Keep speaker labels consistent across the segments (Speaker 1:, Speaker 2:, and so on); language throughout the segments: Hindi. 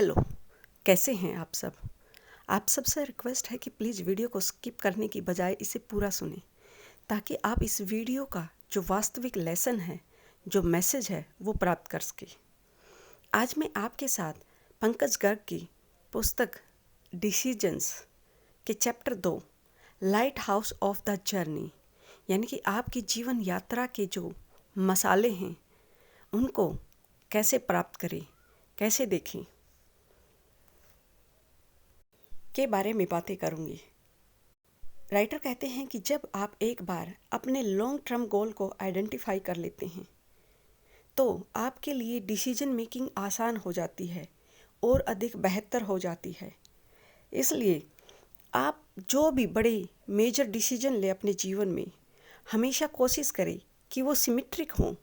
Speaker 1: हेलो, कैसे हैं आप सब? आप सबसे रिक्वेस्ट है कि प्लीज़ वीडियो को स्किप करने की बजाय इसे पूरा सुनें, ताकि आप इस वीडियो का जो वास्तविक लेसन है, जो मैसेज है, वो प्राप्त कर सकें। आज मैं आपके साथ पंकज गर्ग की पुस्तक डिसीजंस के chapter 2 light house of the journey, यानी कि आपकी जीवन यात्रा के जो मसाले हैं, उनको कैसे प्राप्त करें, कैसे देखें, के बारे में बातें करूंगी। राइटर कहते हैं कि जब आप एक बार अपने लॉन्ग टर्म गोल को आइडेंटिफाई कर लेते हैं तो आपके लिए डिसीजन मेकिंग आसान हो जाती है और अधिक बेहतर हो जाती है। इसलिए आप जो भी बड़े मेजर डिसीजन ले अपने जीवन में, हमेशा कोशिश करें कि वो सिमेट्रिक हों,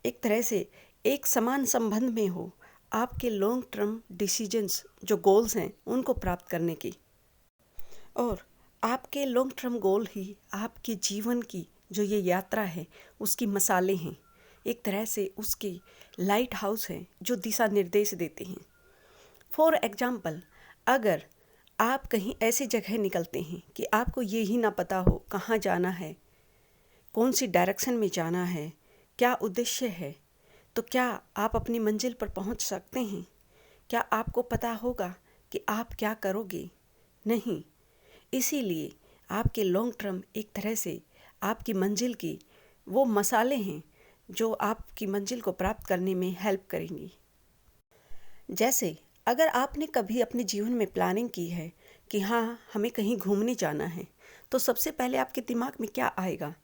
Speaker 1: एक तरह से एक समान संबंध में हो आपके लॉन्ग टर्म डिसीजंस जो गोल्स हैं उनको प्राप्त करने की। और आपके लॉन्ग टर्म गोल ही आपके जीवन की जो ये यात्रा है उसकी मसाले हैं, एक तरह से उसकी लाइट हाउस हैं जो दिशा निर्देश देते हैं। फॉर एग्जाम्पल, अगर आप कहीं ऐसी जगह निकलते हैं कि आपको ये ही ना पता हो कहाँ जाना है, कौन सी डायरेक्शन में जाना है, क्या उद्देश्य है, तो क्या आप अपनी मंजिल पर पहुंच सकते हैं? क्या आपको पता होगा कि आप क्या करोगे? नहीं। इसीलिए आपके लॉन्ग टर्म एक तरह से आपकी मंजिल की वो मसाले हैं जो आपकी मंजिल को प्राप्त करने में हेल्प करेंगी। जैसे अगर आपने कभी अपने जीवन में प्लानिंग की है कि हाँ हमें कहीं घूमने जाना है, तो सबसे पहले आपके दिमाग में क्या आएगा?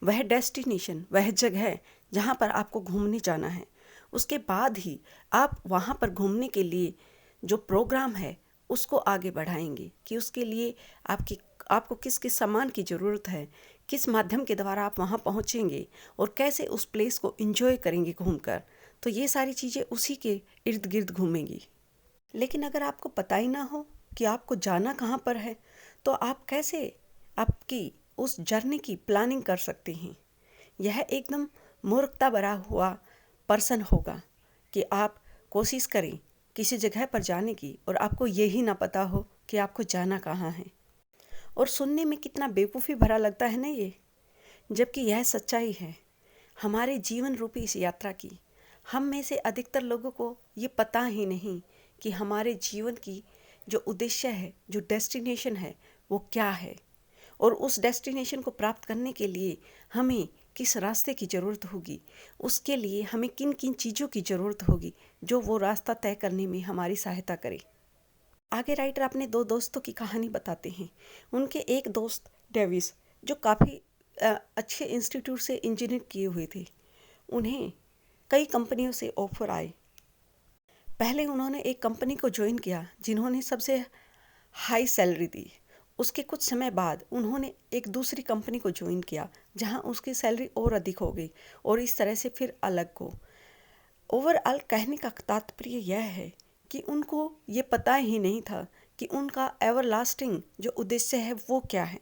Speaker 1: वह डेस्टिनेशन, वह जगह जहाँ पर आपको घूमने जाना है। उसके बाद ही आप वहाँ पर घूमने के लिए जो प्रोग्राम है उसको आगे बढ़ाएंगे कि उसके लिए आपको किस किस सामान की ज़रूरत है, किस माध्यम के द्वारा आप वहाँ पहुँचेंगे और कैसे उस प्लेस को एंजॉय करेंगे घूमकर। तो ये सारी चीज़ें उसी के इर्द गिर्द घूमेंगी। लेकिन अगर आपको पता ही ना हो कि आपको जाना कहाँ पर है, तो आप कैसे आपकी उस जर्नी की प्लानिंग कर सकते हैं? यह एकदम मूर्खता भरा हुआ पर्सन होगा कि आप कोशिश करें किसी जगह पर जाने की और आपको यही ना पता हो कि आपको जाना कहाँ है। और सुनने में कितना बेवकूफ़ी भरा लगता है ना ये, जबकि यह सच्चाई है हमारे जीवन रूपी इस यात्रा की। हम में से अधिकतर लोगों को ये पता ही नहीं कि हमारे जीवन की जो उद्देश्य है, जो डेस्टिनेशन है, वो क्या है, और उस डेस्टिनेशन को प्राप्त करने के लिए हमें किस रास्ते की ज़रूरत होगी, उसके लिए हमें किन किन चीज़ों की ज़रूरत होगी जो वो रास्ता तय करने में हमारी सहायता करे। आगे राइटर अपने दो दोस्तों की कहानी बताते हैं। उनके एक दोस्त डेविस, जो काफ़ी अच्छे इंस्टीट्यूट से इंजीनियर किए हुए थे, उन्हें कई कंपनियों से ऑफर आए। पहले उन्होंने एक कंपनी को ज्वाइन किया जिन्होंने सबसे हाई सैलरी दी। उसके कुछ समय बाद उन्होंने एक दूसरी कंपनी को ज्वाइन किया जहां उसकी सैलरी और अधिक हो गई, और इस तरह से फिर अलग को। ओवरऑल कहने का तात्पर्य यह है कि उनको ये पता ही नहीं था कि उनका एवरलास्टिंग जो उद्देश्य है वो क्या है।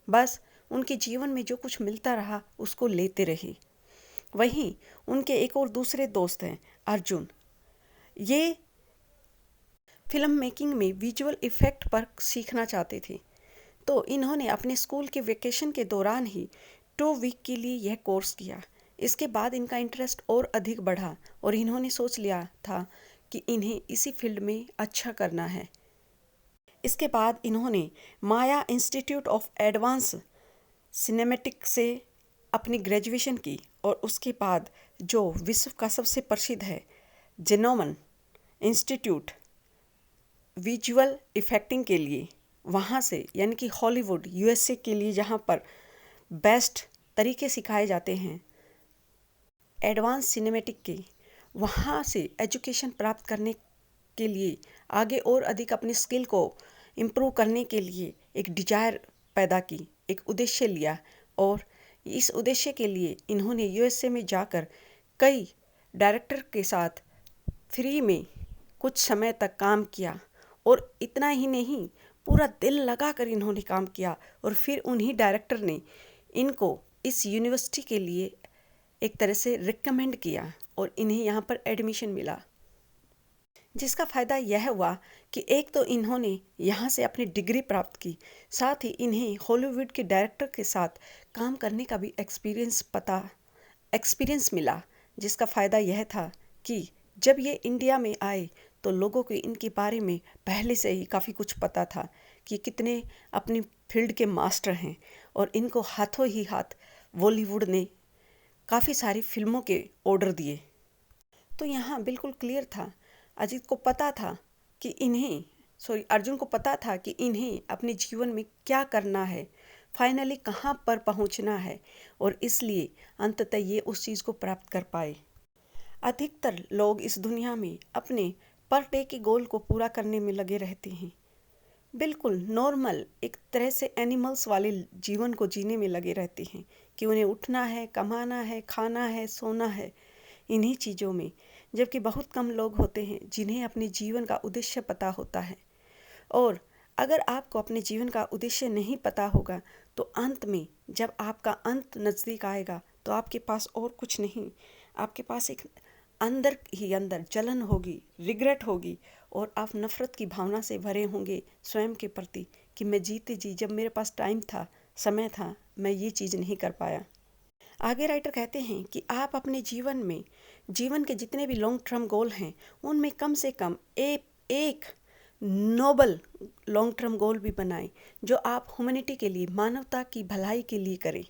Speaker 1: बस उनके जीवन में जो कुछ मिलता रहा उसको लेते रहे। वहीं उनके एक और दूसरे दोस्त हैं अर्जुन। ये फिल्म मेकिंग में विजुअल इफ़ेक्ट पर सीखना चाहते थे, तो इन्होंने अपने स्कूल के वेकेशन के दौरान ही 2 वीक के लिए यह कोर्स किया। इसके बाद इनका इंटरेस्ट और अधिक बढ़ा और इन्होंने सोच लिया था कि इन्हें इसी फील्ड में अच्छा करना है। इसके बाद इन्होंने माया इंस्टीट्यूट ऑफ एडवांस सिनेमैटिक से अपनी ग्रेजुएशन की, और उसके बाद जो विश्व का सबसे प्रसिद्ध है जेनोमन इंस्टीट्यूट विजुअल इफेक्टिंग के लिए, वहाँ से यानी कि हॉलीवुड यूएसए के लिए जहाँ पर बेस्ट तरीके सिखाए जाते हैं एडवांस सिनेमैटिक के, वहाँ से एजुकेशन प्राप्त करने के लिए आगे और अधिक अपनी स्किल को इम्प्रूव करने के लिए एक डिजायर पैदा की, एक उद्देश्य लिया, और इस उद्देश्य के लिए इन्होंने यूएसए में जाकर कई डायरेक्टर के साथ फ्री में कुछ समय तक काम किया। और इतना ही नहीं, पूरा दिल लगाकर इन्होंने काम किया, और फिर उन्हीं डायरेक्टर ने इनको इस यूनिवर्सिटी के लिए एक तरह से रिकमेंड किया और इन्हें यहाँ पर एडमिशन मिला। जिसका फ़ायदा यह हुआ कि एक तो इन्होंने यहाँ से अपनी डिग्री प्राप्त की, साथ ही इन्हें हॉलीवुड के डायरेक्टर के साथ काम करने का भी एक्सपीरियंस मिला, जिसका फ़ायदा यह था कि जब ये इंडिया में आए तो लोगों को इनके बारे में पहले से ही काफ़ी कुछ पता था कि कितने अपनी फील्ड के मास्टर हैं, और इनको हाथों ही हाथ बॉलीवुड ने काफ़ी सारी फिल्मों के ऑर्डर दिए। तो यहाँ बिल्कुल क्लियर था, अर्जुन को पता था कि इन्हें अपने जीवन में क्या करना है, फाइनली कहाँ पर पहुँचना है, और इसलिए अंततः ये उस चीज़ को प्राप्त कर पाए। अधिकतर लोग इस दुनिया में अपने पर डे के गोल को पूरा करने में लगे रहते हैं, बिल्कुल नॉर्मल एक तरह से एनिमल्स वाले जीवन को जीने में लगे रहते हैं कि उन्हें उठना है, कमाना है, खाना है, सोना है, इन्हीं चीज़ों में। जबकि बहुत कम लोग होते हैं जिन्हें अपने जीवन का उद्देश्य पता होता है। और अगर आपको अपने जीवन का उद्देश्य नहीं पता होगा तो अंत में जब आपका अंत नज़दीक आएगा तो आपके पास और कुछ नहीं, आपके पास एक अंदर ही अंदर जलन होगी, रिग्रेट होगी, और आप नफ़रत की भावना से भरे होंगे स्वयं के प्रति कि मैं जीते जी जब मेरे पास टाइम था, समय था, मैं ये चीज़ नहीं कर पाया। आगे राइटर कहते हैं कि आप अपने जीवन के जितने भी लॉन्ग टर्म गोल हैं उनमें कम से कम एक नोबल लॉन्ग टर्म गोल भी बनाएं जो आप ह्यूमैनिटी के लिए, मानवता की भलाई के लिए करें।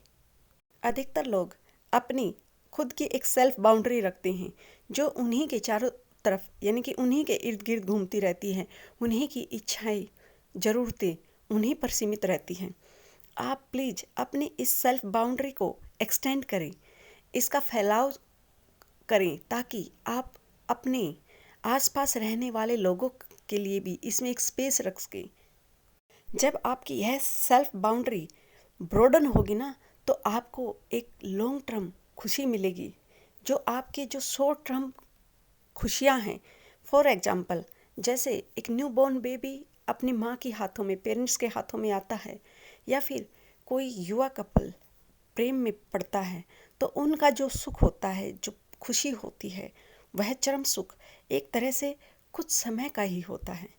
Speaker 1: अधिकतर लोग अपनी खुद की एक सेल्फ बाउंड्री रखते हैं जो उन्हीं के चारों तरफ यानी कि उन्हीं के इर्द गिर्द घूमती रहती हैं, उन्हीं की इच्छाएं, ज़रूरतें उन्हीं पर सीमित रहती हैं। आप प्लीज़ अपनी इस सेल्फ बाउंड्री को एक्सटेंड करें, इसका फैलाव करें, ताकि आप अपने आसपास रहने वाले लोगों के लिए भी इसमें एक स्पेस रख सकें। जब आपकी यह सेल्फ बाउंड्री ब्रॉडन होगी ना, तो आपको एक लॉन्ग टर्म खुशी मिलेगी, जो आपके जो शॉर्ट टर्म खुशियाँ हैं। फॉर एग्जाम्पल, जैसे एक न्यू बॉर्न बेबी अपनी माँ के हाथों में, पेरेंट्स के हाथों में आता है, या फिर कोई युवा कपल प्रेम में पड़ता है, तो उनका जो सुख होता है, जो खुशी होती है, वह चरम सुख एक तरह से कुछ समय का ही होता है।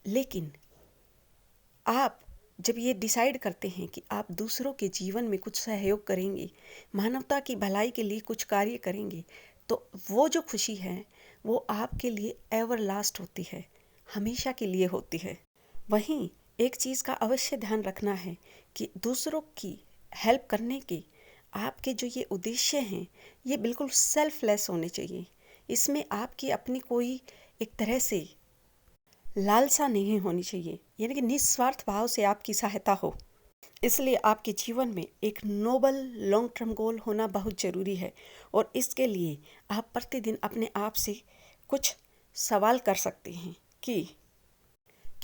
Speaker 1: लेकिन आप जब ये डिसाइड करते हैं कि आप दूसरों के जीवन में कुछ सहयोग करेंगे, मानवता की भलाई के लिए कुछ कार्य करेंगे, तो वो जो खुशी है वो आपके लिए एवर लास्ट होती है, हमेशा के लिए होती है। वहीं एक चीज़ का अवश्य ध्यान रखना है कि दूसरों की हेल्प करने के आपके जो ये उद्देश्य हैं ये बिल्कुल सेल्फलेस होने चाहिए। इसमें आपकी अपनी कोई एक तरह से लालसा नहीं होनी चाहिए, यानी कि निस्वार्थ भाव से आपकी सहायता हो। इसलिए आपके जीवन में एक नोबल लॉन्ग टर्म गोल होना बहुत ज़रूरी है, और इसके लिए आप प्रतिदिन अपने आप से कुछ सवाल कर सकते हैं कि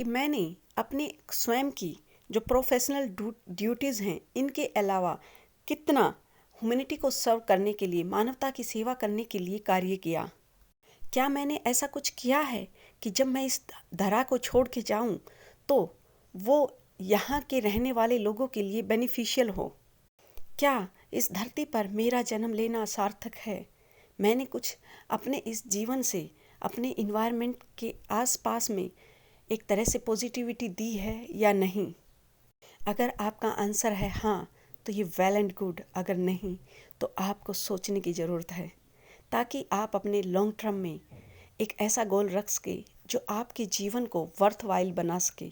Speaker 1: मैंने अपने स्वयं की जो प्रोफेशनल ड्यूटीज़ हैं इनके अलावा कितना ह्यूमैनिटी को सर्व करने के लिए, मानवता की सेवा करने के लिए कार्य किया। क्या मैंने ऐसा कुछ किया है कि जब मैं इस धरा को छोड़ के जाऊं तो वो यहाँ के रहने वाले लोगों के लिए बेनिफिशियल हो? क्या इस धरती पर मेरा जन्म लेना सार्थक है? मैंने कुछ अपने इस जीवन से अपने इन्वायरमेंट के आसपास में एक तरह से पॉजिटिविटी दी है या नहीं? अगर आपका आंसर है हाँ, तो ये वेल एंड गुड। अगर नहीं तो आपको सोचने की ज़रूरत है, ताकि आप अपने लॉन्ग टर्म में एक ऐसा गोल रख सके जो आपके जीवन को वर्थ वाइल बना सके।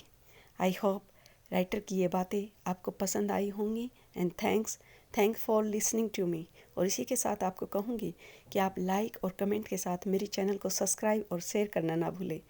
Speaker 1: आई होप राइटर की ये बातें आपको पसंद आई होंगी, and thank for listening to me. और इसी के साथ आपको कहूँगी कि आप लाइक और कमेंट के साथ मेरे चैनल को सब्सक्राइब और शेयर करना ना भूलें।